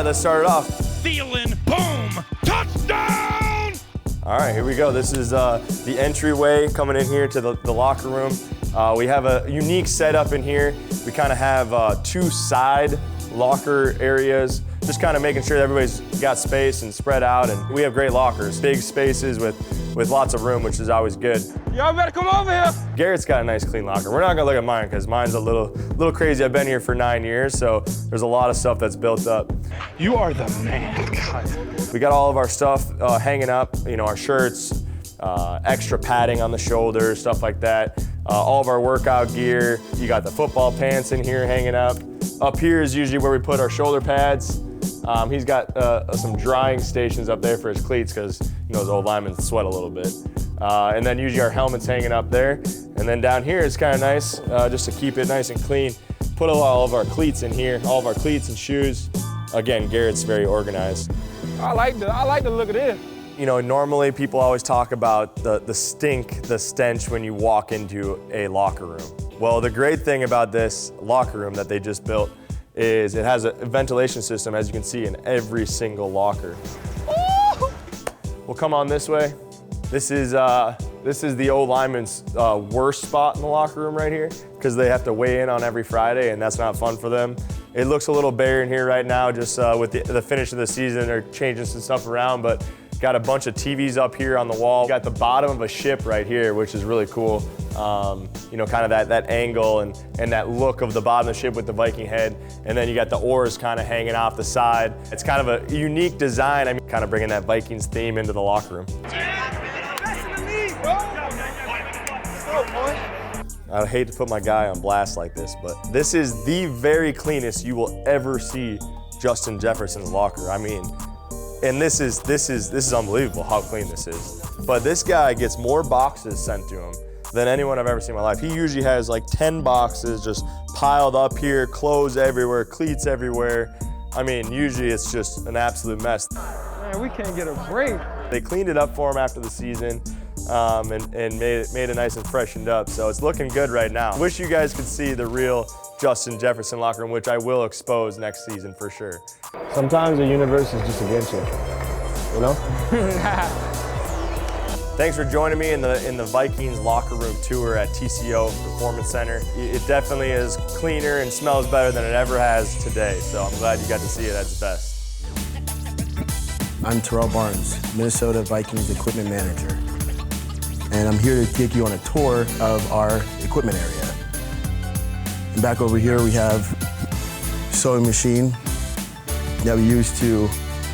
right, let's start it off. Thielen, boom, touchdown! All right, here we go. This is the entryway coming in here to the locker room. We have a unique setup in here. We kind of have 2 side locker areas, just kind of making sure that everybody's got space and spread out. And we have great lockers, big spaces with lots of room, which is always good. Y'all better come over here. Garrett's got a nice clean locker. We're not gonna look at mine because mine's a little crazy. I've been here for 9 years, so there's a lot of stuff that's built up. You are the man, God. We got all of our stuff hanging up, you know, our shirts, extra padding on the shoulders, stuff like that. All of our workout gear. You got the football pants in here hanging up. Up here is usually where we put our shoulder pads. He's got some drying stations up there for his cleats because, you know, his old linemen sweat a little bit. And then usually our helmets hanging up there. And then down here it's kind of nice, just to keep it nice and clean. Put all of our cleats in here, all of our cleats and shoes. Again, Garrett's very organized. I like the look of this. You know, normally people always talk about the stink, the stench when you walk into a locker room. Well, the great thing about this locker room that they just built is it has a ventilation system, as you can see, in every single locker. Ooh! We'll come on this way. This is the old lineman's worst spot in the locker room right here because they have to weigh in on every Friday, and that's not fun for them. It looks a little bare in here right now, just with the finish of the season. They're changing some stuff around, but got a bunch of TVs up here on the wall. Got the bottom of a ship right here, which is really cool. You know, kind of that angle and that look of the bottom of the ship with the Viking head. And then you got the oars kind of hanging off the side. It's kind of a unique design. I mean, kind of bringing that Vikings theme into the locker room. I hate to put my guy on blast like this, but this is the very cleanest you will ever see Justin Jefferson's locker. I mean, and this is unbelievable how clean this is. But this guy gets more boxes sent to him than anyone I've ever seen in my life. He usually has like 10 boxes just piled up here, clothes everywhere, cleats everywhere. I mean, usually it's just an absolute mess. Man, we can't get a break. They cleaned it up for him after the season and made it nice and freshened up. So it's looking good right now. Wish you guys could see the real Justin Jefferson locker room, which I will expose next season for sure. Sometimes the universe is just against you, you know? Thanks for joining me in the Vikings locker room tour at TCO Performance Center. It definitely is cleaner and smells better than it ever has today, so I'm glad you got to see it at its best. I'm Terrell Barnes, Minnesota Vikings equipment manager, and I'm here to take you on a tour of our equipment area. And back over here we have a sewing machine that we use to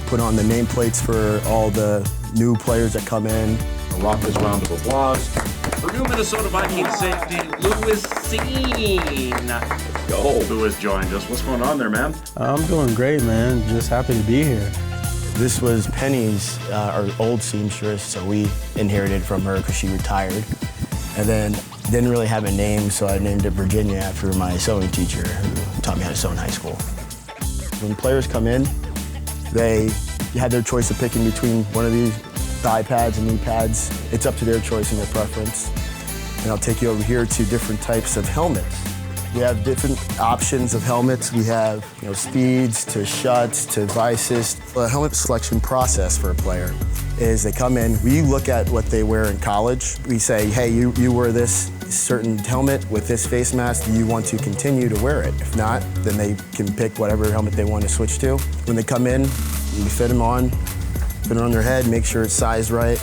put on the nameplates for all the new players that come in. A raucous round of applause for new Minnesota Vikings safety, Lewis Seen. Let's go. Lewis joined us. What's going on there, man? I'm doing great, man. Just happy to be here. This was Penny's, our old seamstress, so we inherited from her because she retired. And then didn't really have a name, so I named it Virginia after my sewing teacher who taught me how to sew in high school. When players come in, they had their choice of picking between one of these thigh pads and knee pads. It's up to their choice and their preference. And I'll take you over here to different types of helmets. We have different options of helmets. We have, you know, speeds to shuts to vices. The helmet selection process for a player is they come in, we look at what they wear in college. We say, hey, you wear this certain helmet with this face mask, do you want to continue to wear it? If not, then they can pick whatever helmet they want to switch to. When they come in, we fit them on, put it on their head, make sure it's sized right.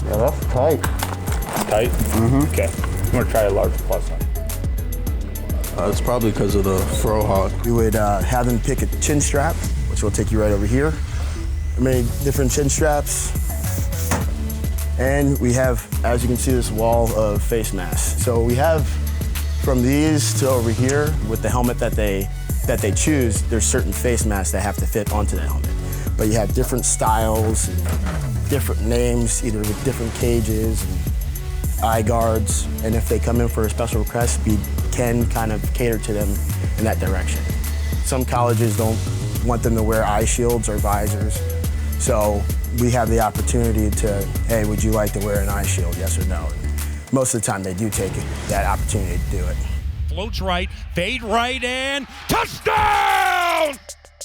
Yeah, that's tight. Tight? Mm-hmm. Okay. I'm gonna try a large plus one. It's probably because of the fro hawk. We would have them pick a chin strap, which will take you right over here. Many different chin straps. And we have, as you can see, this wall of face masks. So we have from these to over here with the helmet that they choose, there's certain face masks that have to fit onto the helmet. But you have different styles and different names, either with different cages and eye guards. And if they come in for a special request, we can kind of cater to them in that direction. Some colleges don't want them to wear eye shields or visors. So we have the opportunity to, hey, would you like to wear an eye shield, yes or no? And most of the time they do take that opportunity to do it. Floats right, fade right, and touchdown!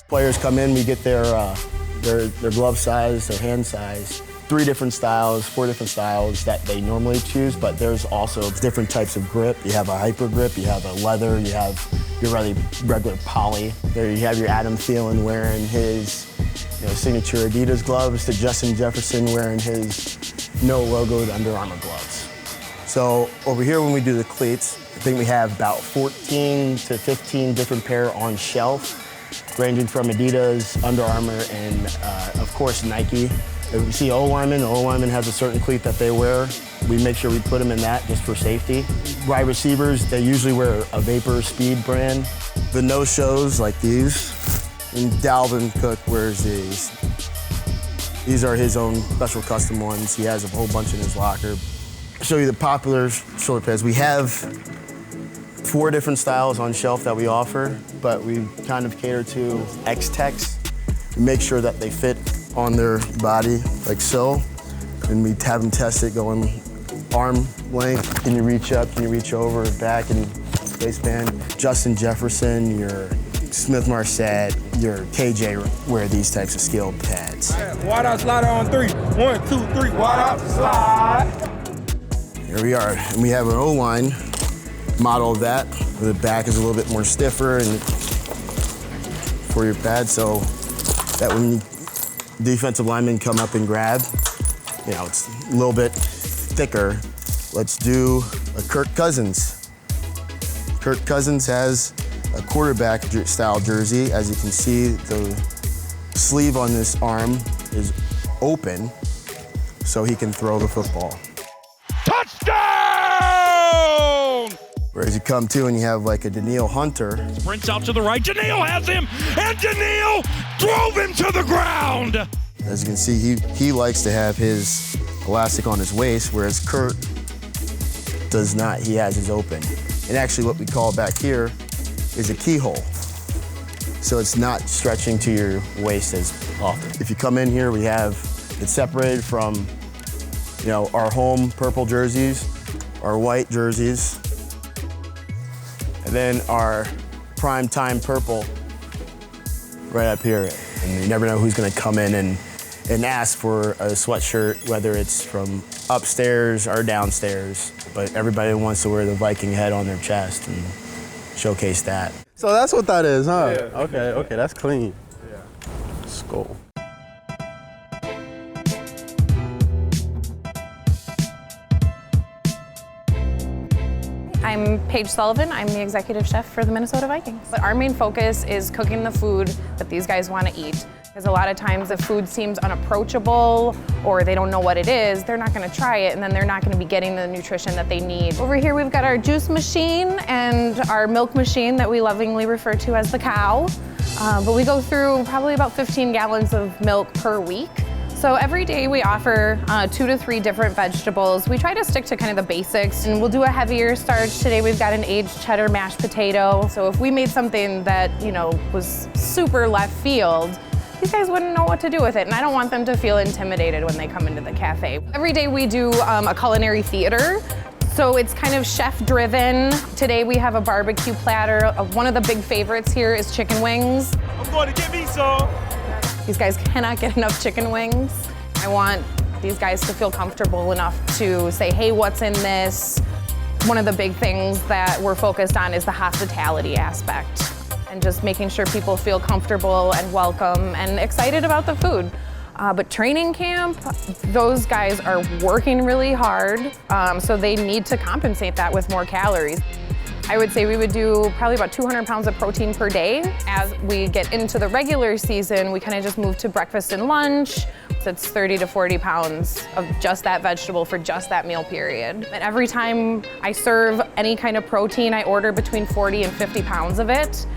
Players come in, we get their glove size, their hand size, 3 different styles, 4 different styles that they normally choose, but there's also different types of grip. You have a hyper grip, you have a leather, you have your regular poly. There you have your Adam Thielen wearing his signature Adidas gloves, to Justin Jefferson wearing his no logoed Under Armour gloves. So over here when we do the cleats, I think we have about 14 to 15 different pair on shelf, ranging from Adidas, Under Armour, and of course Nike. If you see O-lineman, the O-lineman has a certain cleat that they wear. We make sure we put them in that just for safety. Wide receivers, they usually wear a Vapor Speed brand. The no-shows like these, and Dalvin Cook wears these. These are his own special custom ones. He has a whole bunch in his locker. I'll show you the popular shoulder pads. We have 4 different styles on shelf that we offer, but we kind of cater to X-Techs. We make sure that they fit on their body like so, and we have them test it going arm length. Can you reach up, can you reach over, back, and waistband. Justin Jefferson, your Smith Marset, your KJ wear these types of skilled pads. Wide out slider on 3. 1, 2, 3, wide out slide. Here we are, and we have an O-line model of that. The back is a little bit more stiffer and for your pad, so that when defensive linemen come up and grab, it's a little bit thicker. Let's do a Kirk Cousins. Kirk Cousins has a quarterback style jersey. As you can see, the sleeve on this arm is open so he can throw the football. Touchdown! Whereas you come to and you have like a Danielle Hunter. Sprints out to the right, Danielle has him, and Danielle drove him to the ground! As you can see, he likes to have his elastic on his waist, whereas Kurt does not. He has his open. And actually what we call back here is a keyhole. So it's not stretching to your waist as often. If you come in here, we have it separated from our home purple jerseys, our white jerseys, and then our prime time purple right up here. And you never know who's gonna come in and ask for a sweatshirt, whether it's from upstairs or downstairs. But everybody wants to wear the Viking head on their chest and showcase that. So that's what that is, huh? Yeah. Okay, that's clean. Yeah. Skull. I'm Paige Sullivan. I'm the executive chef for the Minnesota Vikings. But our main focus is cooking the food that these guys want to eat. Because a lot of times if food seems unapproachable or they don't know what it is, they're not going to try it, and then they're not going to be getting the nutrition that they need. Over here we've got our juice machine and our milk machine that we lovingly refer to as the cow. But we go through probably about 15 gallons of milk per week. So every day we offer 2 to 3 different vegetables. We try to stick to kind of the basics, and we'll do a heavier starch. Today we've got an aged cheddar mashed potato. So if we made something that was super left field, these guys wouldn't know what to do with it, and I don't want them to feel intimidated when they come into the cafe. Every day we do a culinary theater. So it's kind of chef-driven. Today we have a barbecue platter. One of the big favorites here is chicken wings. I'm going to get me some. These guys cannot get enough chicken wings. I want these guys to feel comfortable enough to say, hey, what's in this? One of the big things that we're focused on is the hospitality aspect, and just making sure people feel comfortable and welcome and excited about the food. But training camp, those guys are working really hard, so they need to compensate that with more calories. I would say we would do probably about 200 pounds of protein per day. As we get into the regular season, we kind of just move to breakfast and lunch. So it's 30 to 40 pounds of just that vegetable for just that meal period. And every time I serve any kind of protein, I order between 40 and 50 pounds of it.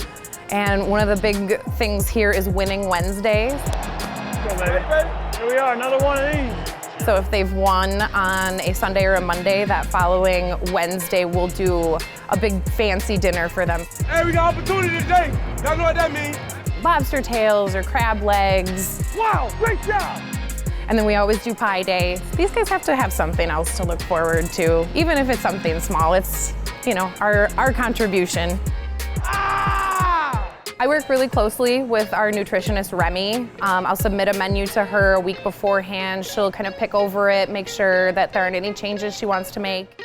And one of the big things here is winning Wednesdays. Go, baby. Here we are, another one of these. So if they've won on a Sunday or a Monday, that following Wednesday we'll do a big fancy dinner for them. Hey, we got opportunity today. Y'all know what that means. Lobster tails or crab legs. Wow, great job. And then we always do pie day. These guys have to have something else to look forward to. Even if it's something small, it's, our contribution. I work really closely with our nutritionist, Remy. I'll submit a menu to her a week beforehand. She'll kind of pick over it, make sure that there aren't any changes she wants to make.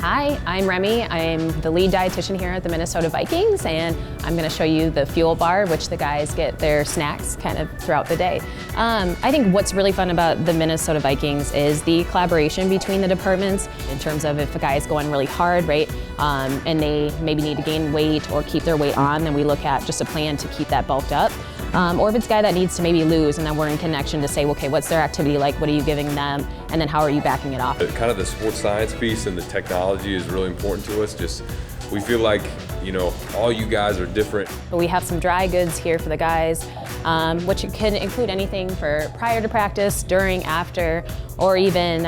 Hi, I'm Remy. I'm the lead dietitian here at the Minnesota Vikings, and I'm going to show you the fuel bar, which the guys get their snacks kind of throughout the day. I think what's really fun about the Minnesota Vikings is the collaboration between the departments in terms of if a guy's going really hard, right, and they maybe need to gain weight or keep their weight on, then we look at just a plan to keep that bulked up. Or if it's a guy that needs to maybe lose, and then we're in connection to say, okay, what's their activity like? What are you giving them? And then how are you backing it off? Kind of the sports science piece and the technology is really important to us. Just, we feel like, you know, all you guys are different. We have some dry goods here for the guys, which can include anything for prior to practice, during, after, or even,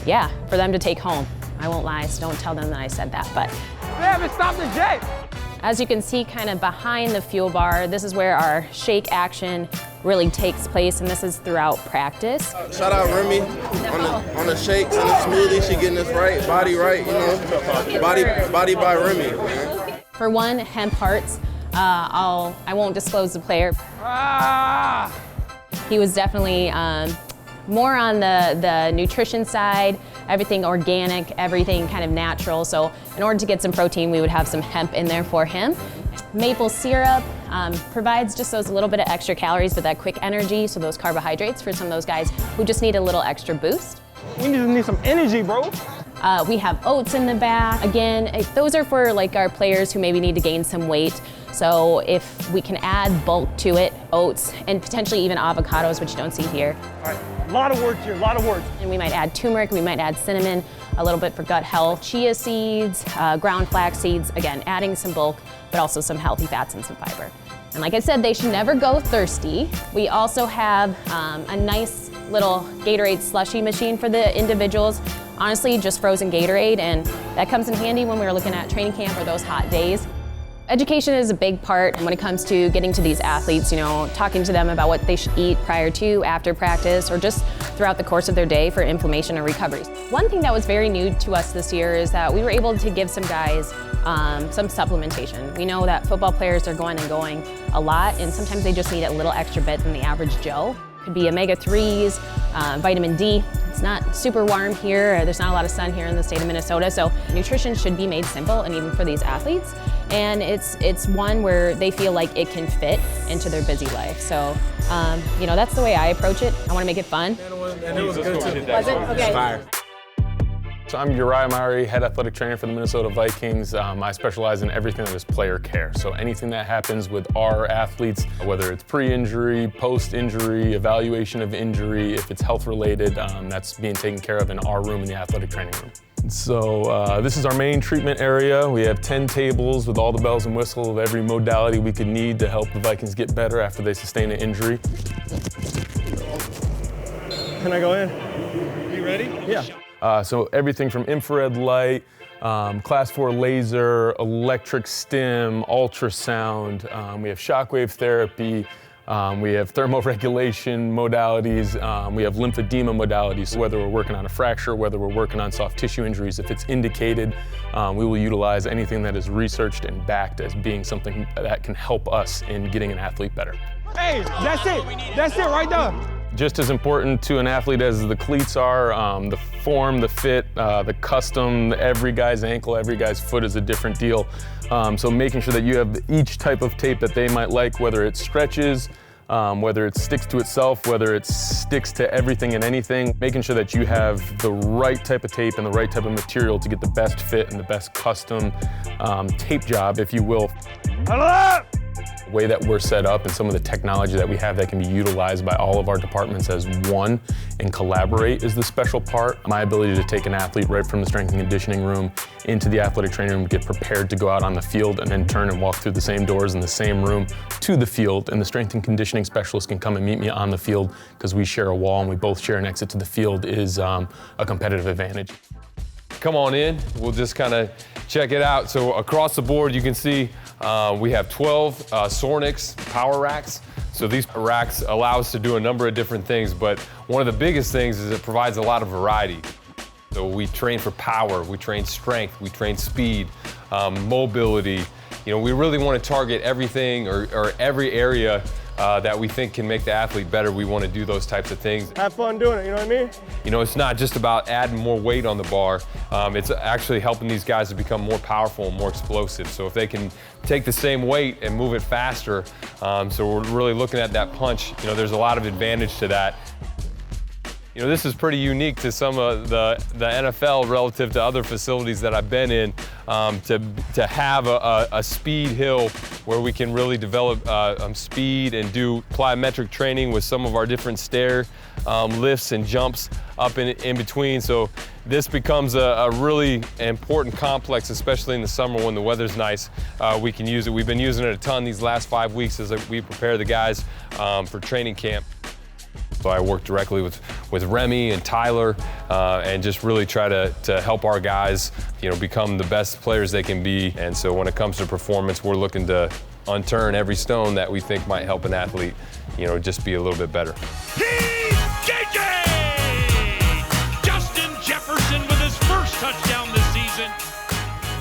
yeah, for them to take home. I won't lie, so don't tell them that I said that, but. They haven't stopped the jet. As you can see kind of behind the fuel bar, this is where our shake action really takes place, and this is throughout practice. Shout out Remy on the shakes and the smoothie. She getting this right, body right, you know, body by Remy. Man. For one, hemp hearts, I won't disclose the player. He was definitely more on the nutrition side, everything organic, everything kind of natural. So in order to get some protein, we would have some hemp in there for him. Maple syrup provides just those little bit of extra calories, but that quick energy, so those carbohydrates for some of those guys who just need a little extra boost. We just need some energy, bro. We have oats in the back. Again, those are for like our players who maybe need to gain some weight. So if we can add bulk to it, oats, and potentially even avocados, which you don't see here. All right, a lot of words here, a lot of words. And we might add turmeric, we might add cinnamon, a little bit for gut health, chia seeds, ground flax seeds, again, adding some bulk, but also some healthy fats and some fiber. And like I said, they should never go thirsty. We also have a nice little Gatorade slushy machine for the individuals. Honestly, just frozen Gatorade, and that comes in handy when we were looking at training camp or those hot days. Education is a big part when it comes to getting to these athletes, you know, talking to them about what they should eat prior to, after practice, or just throughout the course of their day for inflammation and recovery. One thing that was very new to us this year is that we were able to give some guys some supplementation. We know that football players are going a lot, and sometimes they just need a little extra bit than the average Joe. Could be omega-3s, vitamin D. It's not super warm here. There's not a lot of sun here in the state of Minnesota, so nutrition should be made simple, and even for these athletes. And it's one where they feel like it can fit into their busy life. So, you know, that's the way I approach it. I want to make it fun. And it was good too. Was it? Okay. So I'm Uriah Mowry, head athletic trainer for the Minnesota Vikings. I specialize in everything that is player care. So anything that happens with our athletes, whether it's pre-injury, post-injury, evaluation of injury, if it's health related, that's being taken care of in our room in the athletic training room. So this is our main treatment area. We have 10 tables with all the bells and whistles of every modality we could need to help the Vikings get better after they sustain an injury. Can I go in? You ready? Yeah. So everything from infrared light, class 4 laser, electric stim, ultrasound, we have shockwave therapy, we have thermoregulation modalities, we have lymphedema modalities, whether we're working on a fracture, whether we're working on soft tissue injuries. If it's indicated, we will utilize anything that is researched and backed as being something that can help us in getting an athlete better. Hey, that's it. That's it right there. Just as important to an athlete as the cleats are, the form, the fit, the custom, every guy's ankle, every guy's foot is a different deal. So making sure that you have each type of tape that they might like, whether it stretches, whether it sticks to itself, whether it sticks to everything and anything, making sure that you have the right type of tape and the right type of material to get the best fit and the best custom tape job, if you will. Hello! The way that we're set up and some of the technology that we have that can be utilized by all of our departments as one and collaborate is the special part. My ability to take an athlete right from the strength and conditioning room into the athletic training room, get prepared to go out on the field, and then turn and walk through the same doors in the same room to the field, and the strength and conditioning specialist can come and meet me on the field because we share a wall and we both share an exit to the field is a competitive advantage. Come on in, we'll just kind of check it out. So across the board, you can see we have 12 Sornix power racks. So these racks allow us to do a number of different things, but one of the biggest things is it provides a lot of variety. So we train for power, we train strength, we train speed, mobility. You know, we really want to target everything or every area that we think can make the athlete better. We want to do those types of things. Have fun doing it, you know what I mean? You know, it's not just about adding more weight on the bar. It's actually helping these guys to become more powerful and more explosive. So if they can take the same weight and move it faster, so we're really looking at that punch. You know, there's a lot of advantage to that. You know, this is pretty unique to some of the NFL relative to other facilities that I've been in, to have a speed hill where we can really develop speed and do plyometric training with some of our different stair lifts and jumps up in between. So this becomes a really important complex, especially in the summer when the weather's nice. We can use it. We've been using it a ton these last 5 weeks as we prepare the guys for training camp. So I work directly with Remy and Tyler and just really try to help our guys, you know, become the best players they can be. And so when it comes to performance, we're looking to unturn every stone that we think might help an athlete, you know, just be a little bit better. JJ! Justin Jefferson with his first touchdown this season.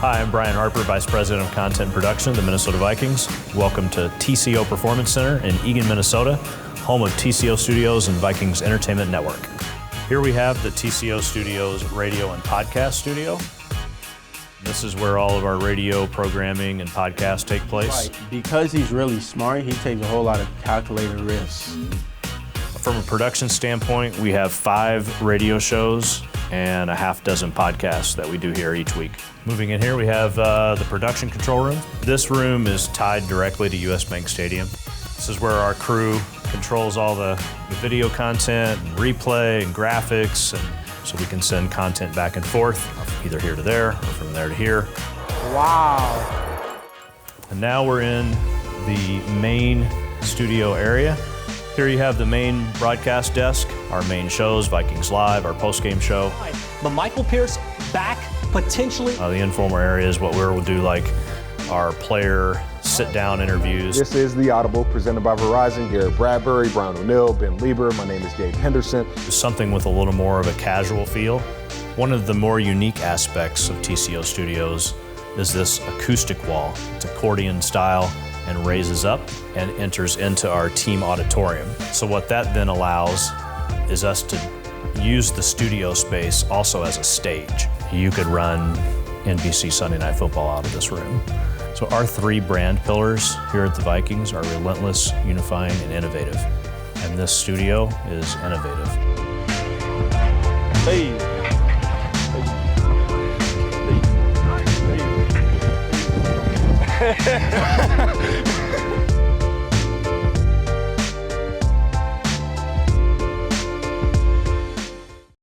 Hi, I'm Brian Harper, Vice President of Content Production at the Minnesota Vikings. Welcome to TCO Performance Center in Eagan, Minnesota, home of TCO Studios and Vikings Entertainment Network. Here we have the TCO Studios radio and podcast studio. This is where all of our radio programming and podcasts take place. Right. Because he's really smart, he takes a whole lot of calculated risks. From a production standpoint, we have 5 radio shows and a half dozen podcasts that we do here each week. Moving in here, we have the production control room. This room is tied directly to US Bank Stadium. This is where our crew controls all the video content and replay and graphics, and so we can send content back and forth, either here to there or from there to here. Wow. And now we're in the main studio area. Here you have the main broadcast desk, our main shows, Vikings Live, our post-game show. But Michael Pierce back potentially. The informal area is what we'll do, like our player sit-down interviews. This is The Audible, presented by Verizon. Garrett Bradbury, Brian O'Neill, Ben Lieber. My name is Dave Henderson. Something with a little more of a casual feel. One of the more unique aspects of TCO Studios is this acoustic wall. It's accordion style and raises up and enters into our team auditorium. So what that then allows is us to use the studio space also as a stage. You could run NBC Sunday Night Football out of this room. So our 3 brand pillars here at the Vikings are relentless, unifying, and innovative. And this studio is innovative. Hey.